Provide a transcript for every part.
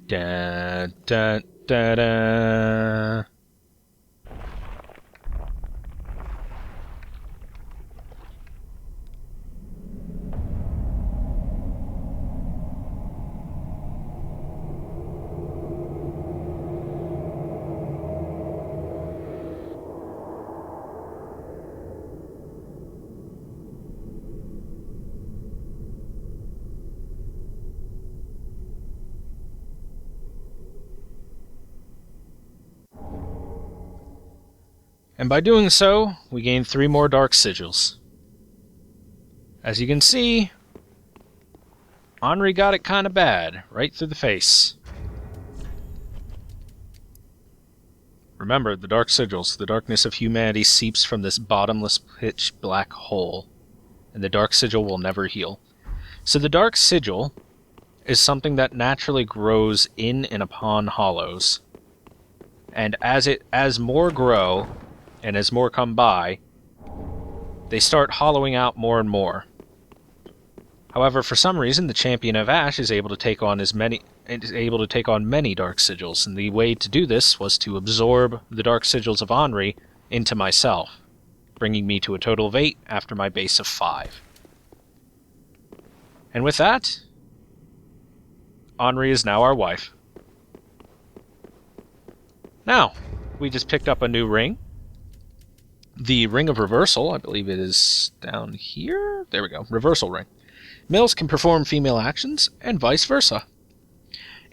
Da da da da. And by doing so, we gain 3 more dark sigils. As you can see, Henri got it kind of bad, right through the face. Remember, the dark sigils, the darkness of humanity seeps from this bottomless pitch black hole, and the dark sigil will never heal. So the dark sigil is something that naturally grows in and upon hollows. And as more grow, and as more come by, they start hollowing out more and more. However, for some reason, the Champion of Ash is able to take on many dark sigils, and the way to do this was to absorb the dark sigils of Henri into myself, bringing me to a total of 8 after my base of 5. And with that, Henri is now our wife. Now, we just picked up a new ring. The Ring of Reversal, I believe it is down here. There we go, Reversal Ring. Males can perform female actions, and vice versa.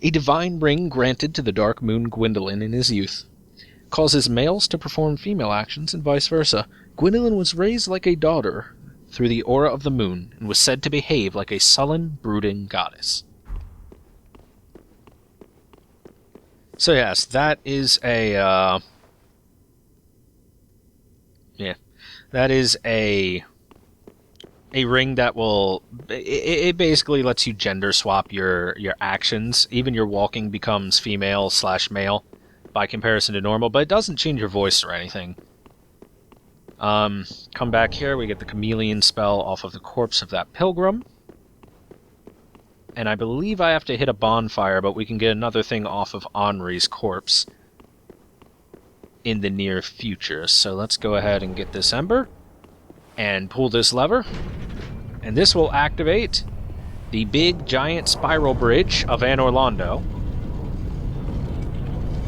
A divine ring granted to the Dark Moon Gwendolyn in his youth. Causes males to perform female actions, and vice versa. Gwendolyn was raised like a daughter through the aura of the moon, and was said to behave like a sullen, brooding goddess. So yes, that is a... that is a ring that will... It basically lets you gender swap your actions. Even your walking becomes female/male by comparison to normal, but it doesn't change your voice or anything. Come back here, we get the chameleon spell off of the corpse of that pilgrim. And I believe I have to hit a bonfire, but we can get another thing off of Henri's corpse in the near future. So let's go ahead and get this ember and pull this lever. And this will activate the big giant spiral bridge of Anor Londo.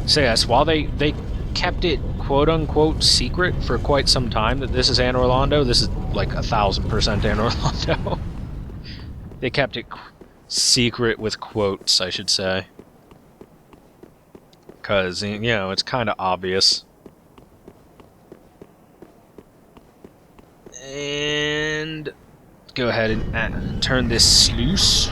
So yes, while they kept it quote-unquote secret for quite some time that this is Anor Londo, this is like 1000% Anor Londo. They kept it secret with quotes, I should say. Because, you know, it's kind of obvious. And go ahead and turn this sluice.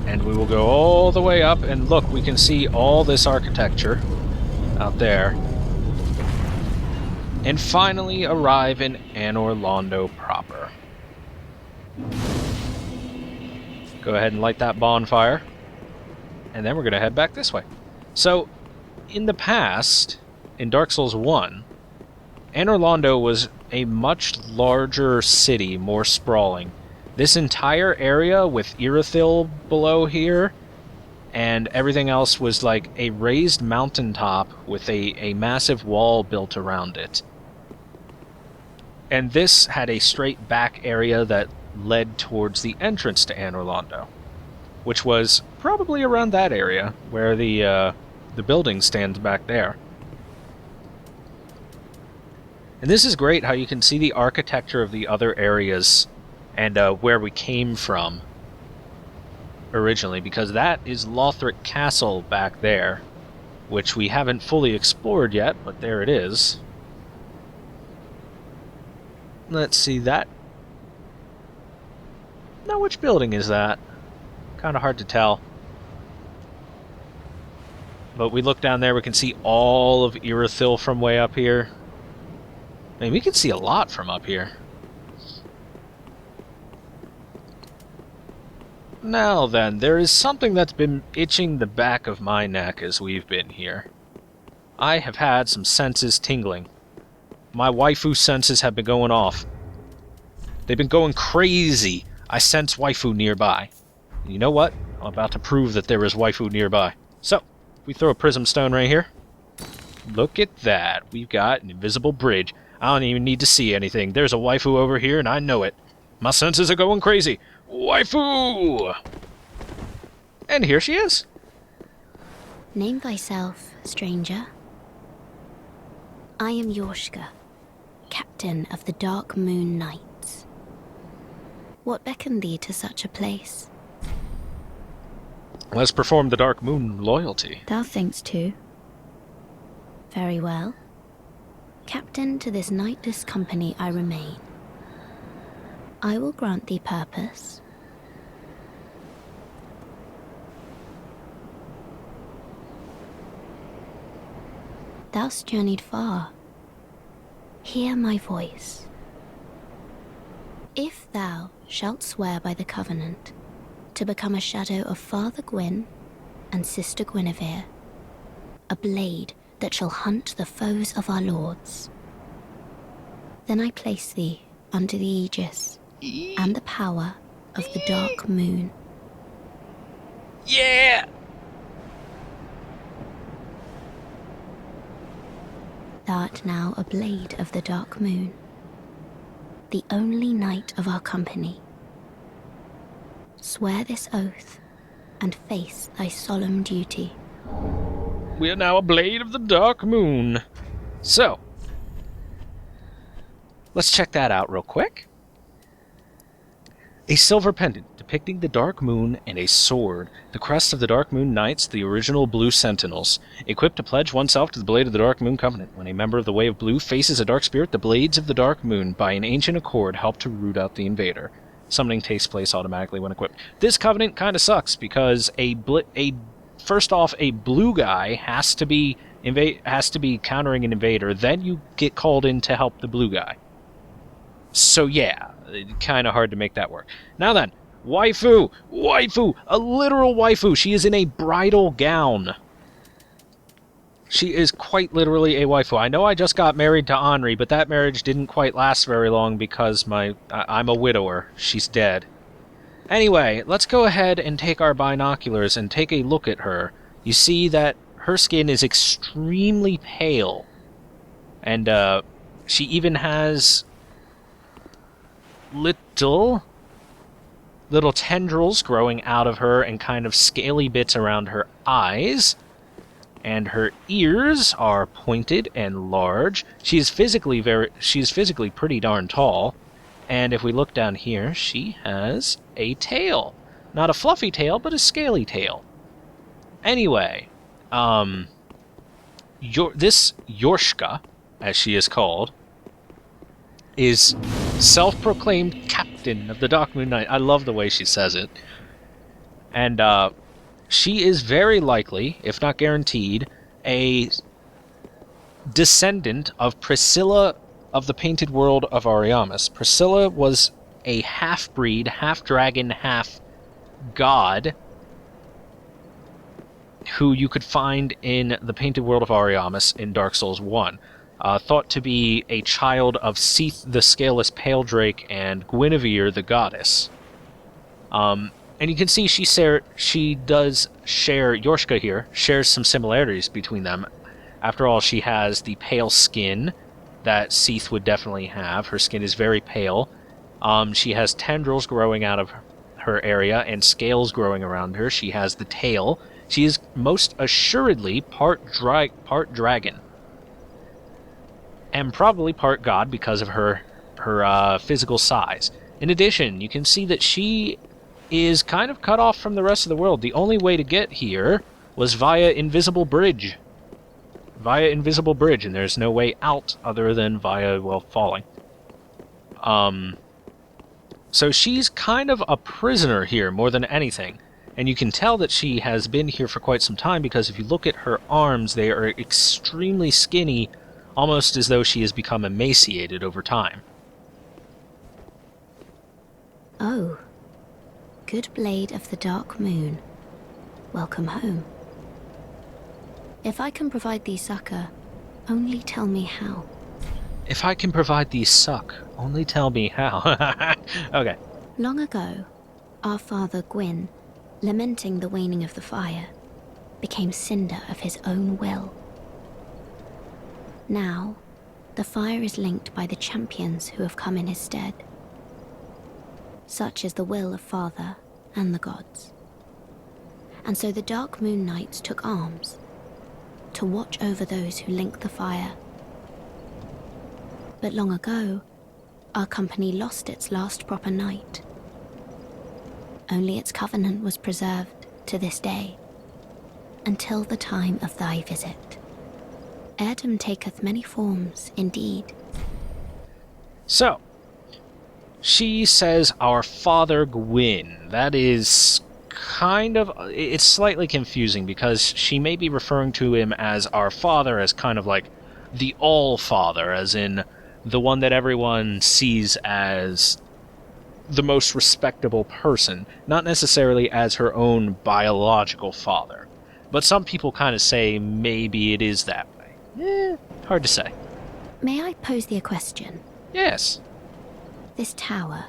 And we will go all the way up, and look, we can see all this architecture out there. And finally arrive in Anor Londo proper. Go ahead and light that bonfire. And then we're going to head back this way. So, in the past, in Dark Souls 1, Anor Londo was a much larger city, more sprawling. This entire area with Irithyll below here and everything else was like a raised mountaintop with a massive wall built around it. And this had a straight back area that led towards the entrance to Anor Londo, which was probably around that area where the building stands back there. And this is great how you can see the architecture of the other areas and where we came from originally, because that is Lothric Castle back there, which we haven't fully explored yet, but there it is. Let's see that. Now, which building is that? Kind of hard to tell. But we look down there, we can see all of Irithyll from way up here. I mean, we can see a lot from up here. Now then, there is something that's been itching the back of my neck as we've been here. I have had some senses tingling. My waifu senses have been going off. They've been going crazy. I sense waifu nearby. And you know what? I'm about to prove that there is waifu nearby. So, if we throw a prism stone right here, look at that. We've got an invisible bridge. I don't even need to see anything. There's a waifu over here, and I know it. My senses are going crazy. Waifu! And here she is. Name thyself, stranger. I am Yorshka, captain of the Dark Moon Knights. What beckoned thee to such a place? Let's perform the Dark Moon loyalty. Thou thinkst too. Very well. Captain to this knightless company I remain. I will grant thee purpose. Thou'st journeyed far. Hear my voice. If thou shalt swear by the covenant to become a shadow of Father Gwyn and Sister Guinevere, a blade that shall hunt the foes of our lords, then I place thee under the aegis and the power of the Dark Moon. Yeah! Thou art now a blade of the Dark Moon, the only knight of our company. Swear this oath and face thy solemn duty. We are now a blade of the Dark Moon. So, let's check that out real quick. A silver pendant depicting the Dark Moon and a sword, the crest of the Dark Moon Knights, the original Blue Sentinels, equipped to pledge oneself to the Blade of the Dark Moon Covenant. When a member of the Way of Blue faces a dark spirit, the Blades of the Dark Moon, by an ancient accord, help to root out the invader. Summoning takes place automatically when equipped. This covenant kind of sucks because first off, a blue guy has to be countering an invader. Then you get called in to help the blue guy. So yeah, kind of hard to make that work. Now then, waifu, a literal waifu. She is in a bridal gown. She is quite literally a waifu. I know I just got married to Henri, but that marriage didn't quite last very long because I'm a widower. She's dead. Anyway, let's go ahead and take our binoculars and take a look at her. You see that her skin is extremely pale. And she even has little tendrils growing out of her and kind of scaly bits around her eyes. And her ears are pointed and large. She's physically pretty darn tall. And if we look down here, she has a tail. Not a fluffy tail, but a scaly tail. Anyway, this Yorshka, as she is called, is self-proclaimed captain of the Dark Moon Knight. I love the way she says it. And she is very likely, if not guaranteed, a descendant of Priscilla of the Painted World of Ariamis. Priscilla was a half-breed, half-dragon, half-god who you could find in the Painted World of Ariamis in Dark Souls 1. Thought to be a child of Seath the Scaleless Pale Drake and Guinevere the Goddess. And you can see she does share, Yorshka here, shares some similarities between them. After all, she has the pale skin that Seath would definitely have. Her skin is very pale. She has tendrils growing out of her area and scales growing around her. She has the tail. She is most assuredly part dragon. And probably part god because of her physical size. In addition, you can see that she is kind of cut off from the rest of the world. The only way to get here was via Invisible Bridge. And there's no way out other than via, well, falling. So she's kind of a prisoner here more than anything. And you can tell that she has been here for quite some time because if you look at her arms, they are extremely skinny, almost as though she has become emaciated over time. Oh. Good blade of the Dark Moon, welcome home. If I can provide thee succor, only tell me how. If I can provide thee suck, only tell me how. Okay. Long ago, our father Gwyn, lamenting the waning of the fire, became cinder of his own will. Now, the fire is linked by the champions who have come in his stead. Such is the will of Father and the gods. And so the Dark Moon Knights took arms to watch over those who link the fire. But long ago, our company lost its last proper night. Only its covenant was preserved to this day, until the time of thy visit. Heirdom taketh many forms, indeed. So, she says our father Gwyn. That is kind of... It's slightly confusing because she may be referring to him as our father as kind of like the all-father, as in the one that everyone sees as the most respectable person, not necessarily as her own biological father. But some people kind of say maybe it is that way. Hard to say. May I pose thee a question? Yes. This tower,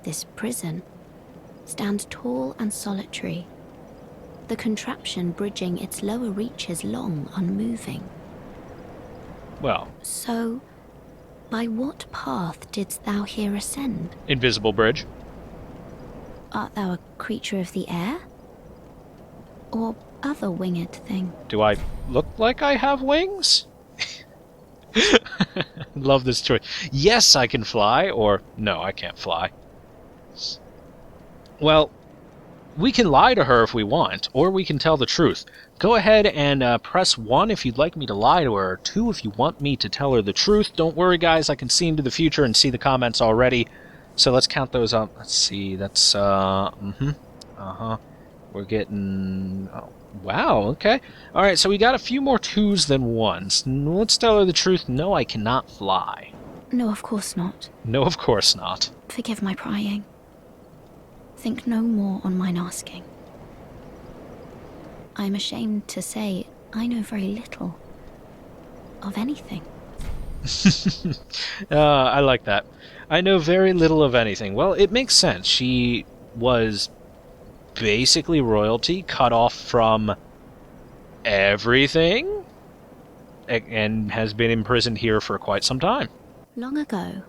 this prison, stands tall and solitary, the contraption bridging its lower reaches long unmoving. Well, So, by what path didst thou here ascend? invisible bridge. Art thou a creature of the air? Or other winged thing? Do I look like I have wings? Love this choice. Yes, I can fly, or no, I can't fly. Well, we can lie to her if we want, or we can tell the truth. Go ahead and press 1 if you'd like me to lie to her, 2 if you want me to tell her the truth. Don't worry, guys, I can see into the future and see the comments already. So let's count those up. Let's see, that's, We're getting... Oh, wow, okay. Alright, so we got a few more 2s than 1s. Let's tell her the truth. No, I cannot fly. No, of course not. No, of course not. Forgive my prying. Think no more on mine asking. I am ashamed to say I know very little of anything. I like that. I know very little of anything. Well, it makes sense. She was basically royalty, cut off from everything, and has been imprisoned here for quite some time. Long ago,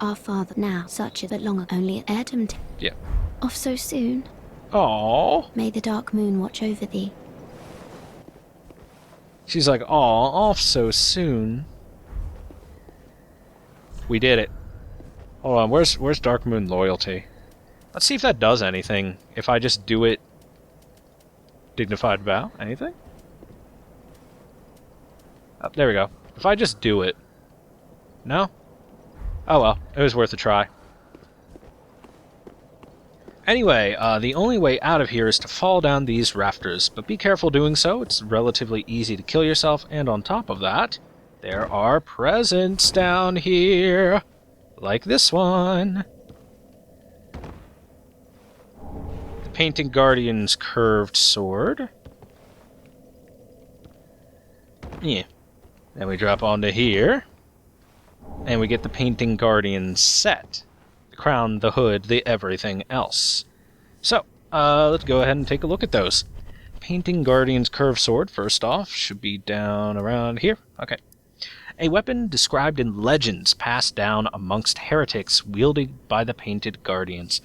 our father, now such is but long ago, only Heirdom Yeah. off so soon. Aww. May the dark moon watch over thee. She's like, aw, off so soon. We did it. Hold on, where's Dark Moon loyalty? Let's see if that does anything. If I just do it... Dignified vow? Anything? Oh, there we go. If I just do it... No? Oh well, it was worth a try. Anyway, the only way out of here is to fall down these rafters, but be careful doing so. It's relatively easy to kill yourself, and on top of that, there are presents down here, like this one. The Painting Guardian's curved sword. Yeah. Then we drop onto here, and we get the Painting Guardian set. Crown, the hood, the everything else. So, let's go ahead and take a look at those. Painting Guardian's curved sword, first off, should be down around here. Okay. A weapon described in legends passed down amongst heretics wielded by the Painted Guardians.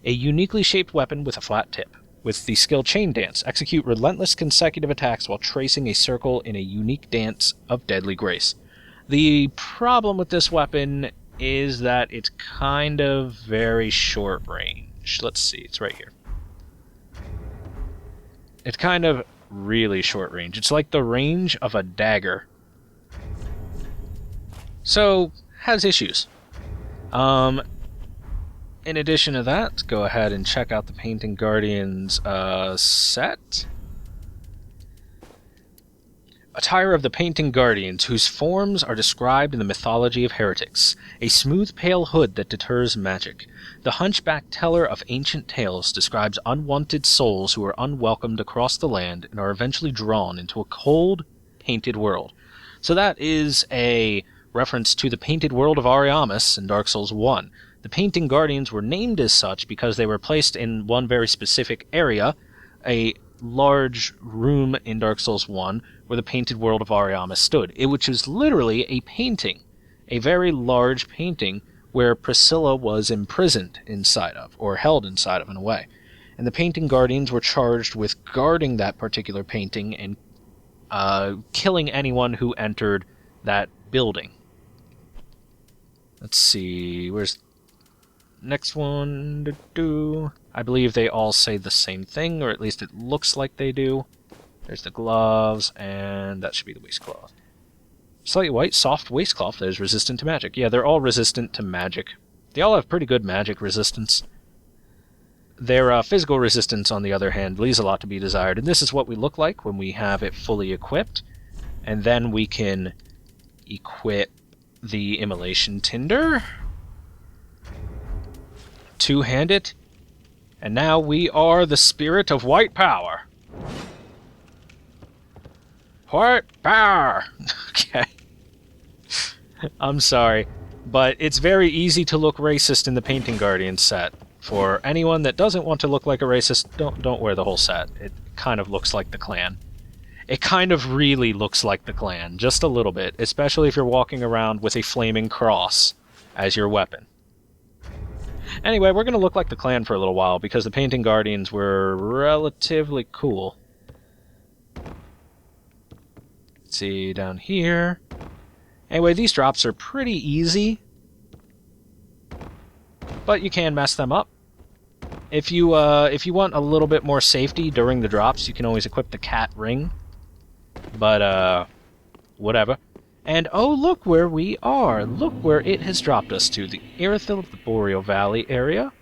A uniquely shaped weapon with a flat tip. With the skill Chain Dance, execute relentless consecutive attacks while tracing a circle in a unique dance of deadly grace. The problem with this weapon is that it's kind of very short range. Let's see, it's right here. It's kind of really short range. It's like the range of a dagger. So, has issues. In addition to that, go ahead and check out the Painting Guardians set. Attire of the Painting Guardians, whose forms are described in the mythology of heretics. A smooth, pale hood that deters magic. The hunchback teller of ancient tales describes unwanted souls who are unwelcomed across the land and are eventually drawn into a cold, painted world. So that is a reference to the painted world of Ariamis in Dark Souls 1. The painting guardians were named as such because they were placed in one very specific area, a large room in Dark Souls 1 where the painted world of Ariamis stood, which was literally a painting, a very large painting where Priscilla was imprisoned inside of, or held inside of in a way. And the painting guardians were charged with guarding that particular painting and killing anyone who entered that building. Let's see, where's next one? I believe they all say the same thing, or at least it looks like they do. There's the gloves, and that should be the waistcloth. Slightly white, soft waistcloth that is resistant to magic. Yeah, they're all resistant to magic. They all have pretty good magic resistance. Their physical resistance, on the other hand, leaves a lot to be desired, and this is what we look like when we have it fully equipped. And then we can equip the Immolation Tinder. Two-hand it. And now we are the spirit of white power. White power! Okay. I'm sorry, but it's very easy to look racist in the Painting Guardian set. For anyone that doesn't want to look like a racist, don't wear the whole set. It kind of looks like the clan. It kind of really looks like the clan, just a little bit, especially if you're walking around with a flaming cross as your weapon. Anyway, we're going to look like the clan for a little while, because the Painting Guardians were relatively cool. Let's see, down here. Anyway, these drops are pretty easy, but you can mess them up. If you want a little bit more safety during the drops, you can always equip the cat ring. But, whatever. And, oh, look where we are. Look where it has dropped us to. The Irithyll of the Boreal Valley area.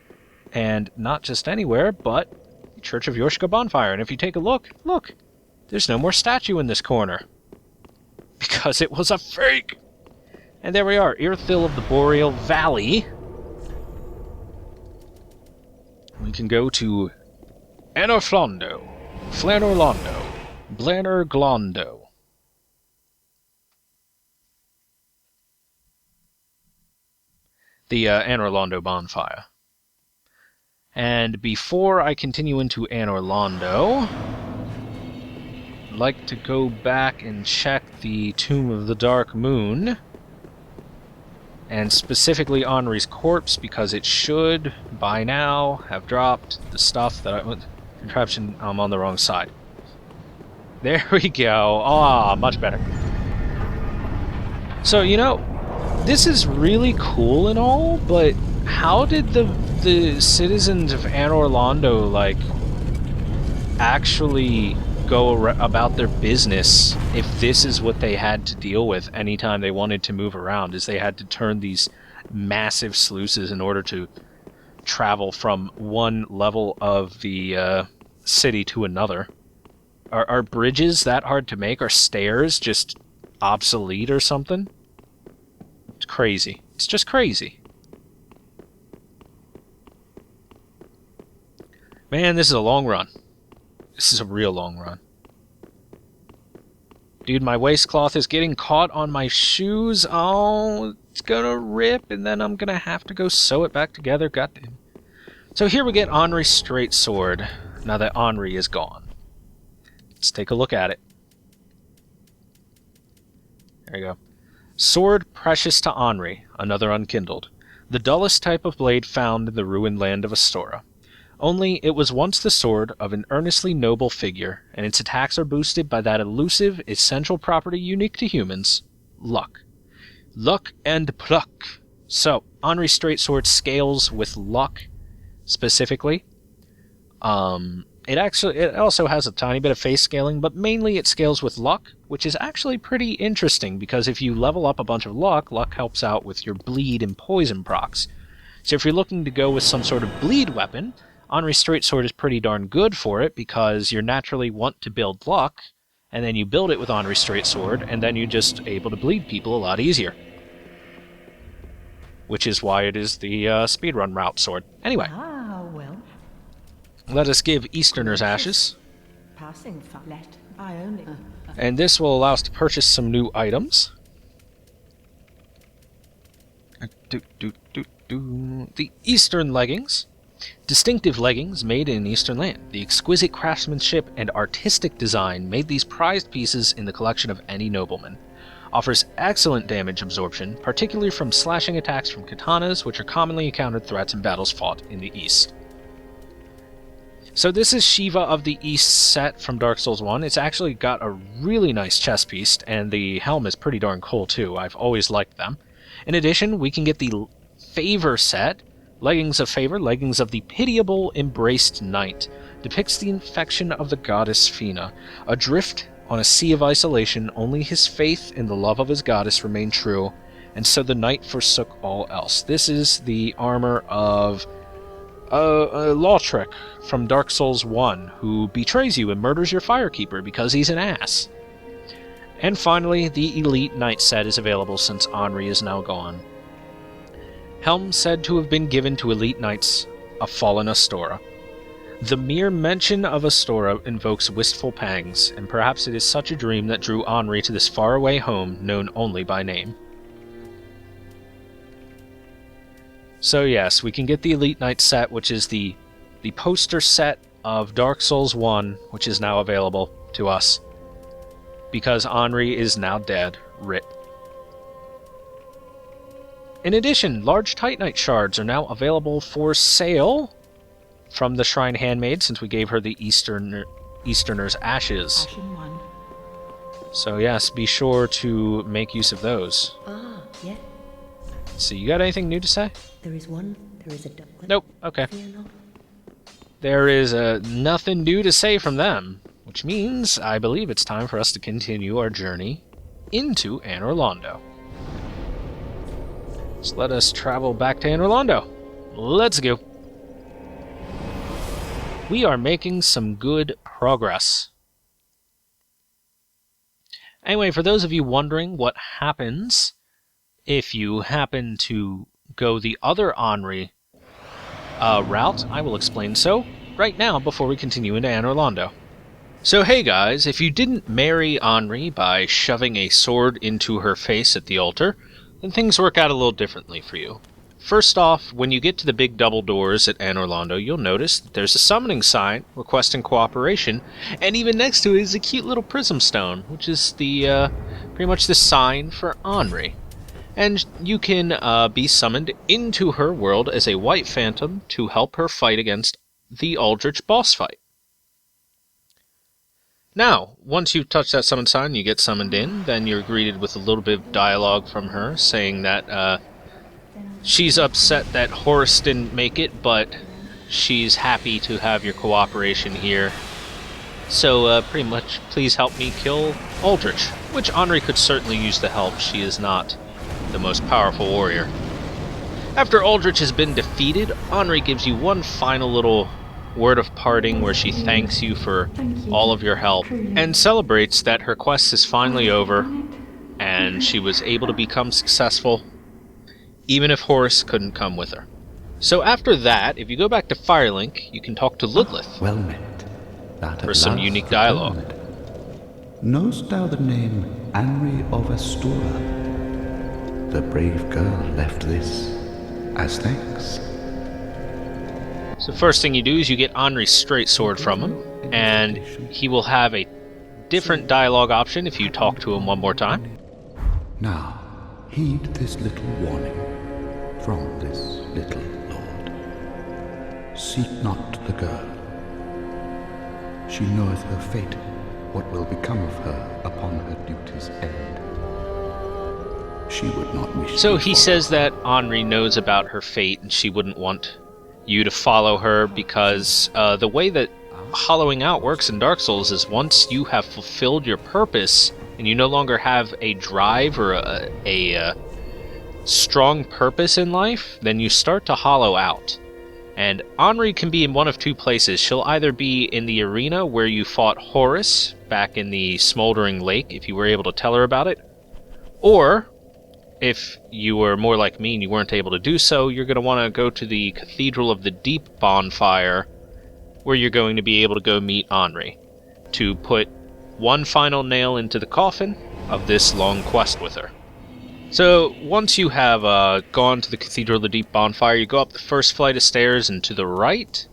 And not just anywhere, but the Church of Yorshka Bonfire. And if you take a look, there's no more statue in this corner. Because it was a fake! And there we are, Irithyll of the Boreal Valley. We can go to Anor Londo, Anor Londo, Anor Londo. The Anor Londo bonfire. And before I continue into Anor Londo, I'd like to go back and check the Tomb of the Dark Moon. And specifically Henri's corpse, because it should, by now, have dropped the stuff that I... Contraption, I'm on the wrong side. There we go. Ah, much better. So, you know, this is really cool and all, but how did the citizens of Anor Londo, like, actually go about their business if this is what they had to deal with anytime they wanted to move around, is they had to turn these massive sluices in order to travel from one level of the city to another? Are bridges that hard to make? Are stairs just obsolete or something? It's crazy. It's just crazy. Man, this is a long run. This is a real long run. Dude, my waistcloth is getting caught on my shoes. Oh, it's gonna rip, and then I'm gonna have to go sew it back together. Goddamn. So here we get Henri's straight sword, now that Henri is gone. Let's take a look at it. There you go. Sword precious to Henri, another unkindled. The dullest type of blade found in the ruined land of Astora. Only it was once the sword of an earnestly noble figure, and its attacks are boosted by that elusive, essential property unique to humans, luck. Luck and pluck. So, Henri's straight sword scales with luck, specifically. It also has a tiny bit of face scaling, but mainly it scales with luck, which is actually pretty interesting, because if you level up a bunch of luck, luck helps out with your bleed and poison procs. So if you're looking to go with some sort of bleed weapon, Henri's straight sword is pretty darn good for it, because you naturally want to build luck, and then you build it with Henri's straight sword, and then you're just able to bleed people a lot easier. Which is why it is the speedrun route sword. Anyway. Ah, well. Let us give Easterner's Ashes. Passing let I only. And this will allow us to purchase some new items. The Eastern leggings. Distinctive leggings made in an Eastern land. The exquisite craftsmanship and artistic design made these prized pieces in the collection of any nobleman. Offers excellent damage absorption, particularly from slashing attacks from katanas, which are commonly encountered threats in battles fought in the East. So this is Shiva of the East set from Dark Souls 1. It's actually got a really nice chest piece, and the helm is pretty darn cool too. I've always liked them. In addition, we can get the Favor set, Leggings of Favor, Leggings of the Pitiable Embraced Knight. Depicts the infection of the goddess Fina. Adrift on a sea of isolation, only his faith in the love of his goddess remained true, and so the knight forsook all else. This is the armor of Aldrich from Dark Souls 1, who betrays you and murders your firekeeper because he's an ass. And finally, the Elite Knight set is available since Anri is now gone. Helm said to have been given to Elite Knights, a fallen Astora. The mere mention of Astora invokes wistful pangs, and perhaps it is such a dream that drew Anri to this faraway home known only by name. So yes, we can get the Elite Knight set, which is the poster set of Dark Souls 1, which is now available to us, because Anri is now dead. RIP. In addition, large Titanite shards are now available for sale from the Shrine Handmaid, since we gave her the Easterner's Ashes. Ashen one. So yes, be sure to make use of those. Ah, yes. So you got anything new to say? There is one. There is a duckling. Nope. Okay. Fear not. There is nothing new to say from them, which means I believe it's time for us to continue our journey into Anor Londo. So let us travel back to Anor Londo. Let's go. We are making some good progress. Anyway, for those of you wondering what happens if you happen to go the other Anri route, I will explain so right now before we continue into Anor Londo. So hey guys, if you didn't marry Anri by shoving a sword into her face at the altar, then things work out a little differently for you. First off, when you get to the big double doors at Anor Londo, you'll notice that there's a summoning sign requesting cooperation, and even next to it is a cute little prism stone, which is the pretty much the sign for Anri. And you can be summoned into her world as a white phantom to help her fight against the Aldrich boss fight. Now, once you've touched that summon sign, you get summoned in, then you're greeted with a little bit of dialogue from her, saying that she's upset that Horus didn't make it, but she's happy to have your cooperation here. So, pretty much, please help me kill Aldrich, which Anri could certainly use the help. She is not the most powerful warrior. After Aldrich has been defeated, Anri gives you one final little word of parting where she thanks you for all of your help and celebrates that her quest is finally over and she was able to become successful even if Horus couldn't come with her. So after that, if you go back to Firelink, you can talk to Ludlith Well met. That for at some last unique dialogue. returned. Knowst thou the name Anri of Astura? The brave girl left this as thanks. So first thing you do is you get Anri's straight sword from him, and he will have a different dialogue option if you talk to him one more time. Now, heed this little warning from this little lord. Seek not the girl. She knoweth her fate, what will become of her upon her duty's end. She would not wish. So he says that Anri knows about her fate and she wouldn't want you to follow her because the way that hollowing out works in Dark Souls is once you have fulfilled your purpose and you no longer have a drive or a strong purpose in life, then you start to hollow out. And Anri can be in one of two places. She'll either be in the arena where you fought Horus back in the Smoldering Lake, if you were able to tell her about it, or if you were more like me and you weren't able to do so, you're going to want to go to the Cathedral of the Deep bonfire, where you're going to be able to go meet Anri, to put one final nail into the coffin of this long quest with her. So, once you have gone to the Cathedral of the Deep bonfire, you go up the first flight of stairs and to the right,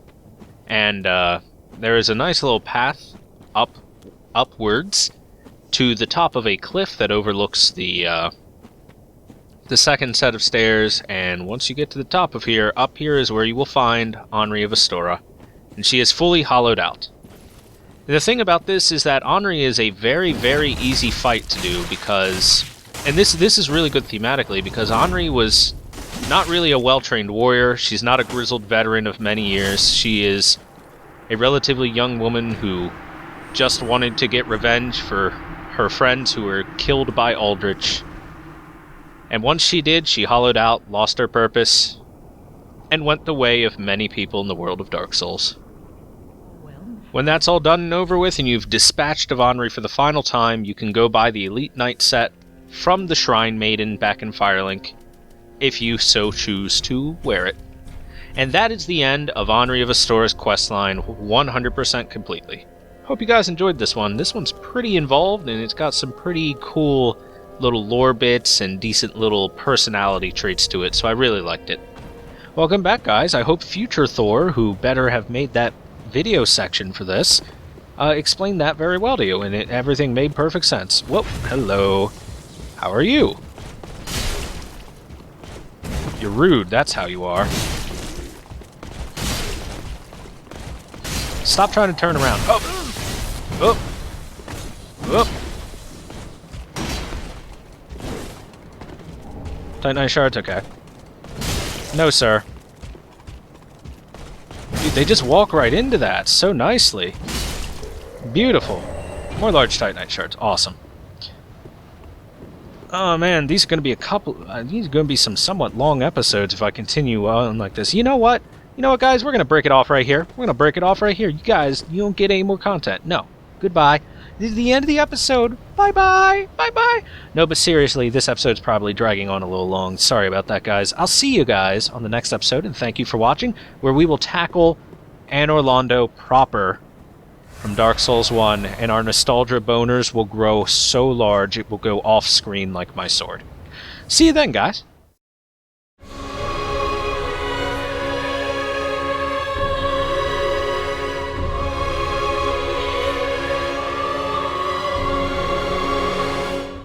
and there is a nice little path upwards to the top of a cliff that overlooks the second set of stairs, and once you get to the top of here, up here is where you will find Henri of Astora, and she is fully hollowed out. The thing about this is that Henri is a very, very easy fight to do because... And this is really good thematically, because Henri was not really a well-trained warrior. She's not a grizzled veteran of many years. She is a relatively young woman who just wanted to get revenge for her friends who were killed by Aldrich. And once she did, she hollowed out, lost her purpose, and went the way of many people in the world of Dark Souls. When that's all done and over with, and you've dispatched of Henri for the final time, you can go buy the Elite Knight set from the Shrine Maiden back in Firelink, if you so choose to wear it. And that is the end of Henri of Astora's questline, 100% completely. Hope you guys enjoyed this one. This one's pretty involved, and it's got some pretty cool little lore bits and decent little personality traits to it, so I really liked it. Welcome back, guys. I hope future Thor, who better have made that video section for this, explained that very well to you, and everything made perfect sense. Whoa, hello. How are you? You're rude, that's how you are. Stop trying to turn around. Oh! Oh! Oh! Titanite shards, okay. No, sir. Dude, they just walk right into that so nicely. Beautiful. More large Titanite shards, awesome. Oh man, these are going to be these are going to be some somewhat long episodes if I continue on like this. You know what? You know what, guys? We're going to break it off right here. We're going to break it off right here. You guys, you don't get any more content. No. Goodbye. This is the end of the episode. Bye-bye. Bye-bye. No, but seriously, this episode's probably dragging on a little long. Sorry about that, guys. I'll see you guys on the next episode, and thank you for watching, where we will tackle Anor Londo proper from Dark Souls 1, and our nostalgia boners will grow so large it will go off-screen like my sword. See you then, guys.